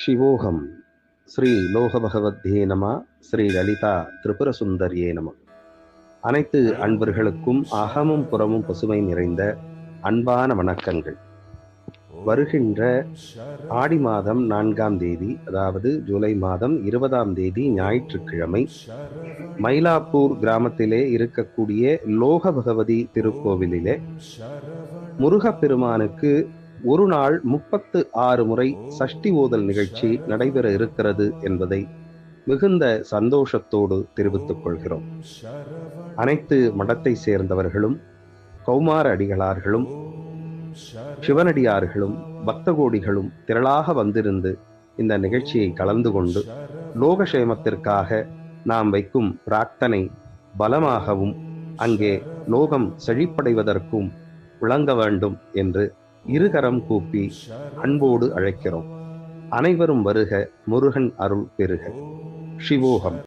சிவோகம் ஸ்ரீ லோகபகவத்யே நம. ஸ்ரீ லலிதா திரிபுரசுந்தரியே நம. அனைத்து அன்பர்களுக்கும் அகமும் புறமும் பசுமை நிறைந்த அன்பான வணக்கங்கள். வருகின்ற ஆடி மாதம் 4ஆம் தேதி, அதாவது ஜூலை மாதம் 20ஆம் தேதி ஞாயிற்றுக்கிழமை, மயிலாப்பூர் கிராமத்திலே இருக்கக்கூடிய லோக பகவதி திருக்கோவிலிலே முருகப்பெருமானுக்கு ஒரு நாள் 36 முறை சஷ்டி ஓதல் நிகழ்ச்சி நடைபெற இருக்கிறது என்பதை மிகுந்த சந்தோஷத்தோடு தெரிவித்துக் கொள்கிறோம். அனைத்து மடத்தை சேர்ந்தவர்களும், கௌமார அடிகளார்களும், சிவனடியார்களும், பக்த கோடிகளும் திரளாக வந்திருந்து இந்த நிகழ்ச்சியை கலந்து கொண்டு லோகக்ஷேமத்திற்காக நாம் வைக்கும் பிரார்த்தனை பலமாகவும் அங்கே லோகம் செழிப்படைவதற்கும் விளங்க வேண்டும் என்று இருகரம் கூப்பி அன்போடு அழைக்கிறோம். அனைவரும் வருக, முருகன் அருள் பெறுக. சிவோகம்.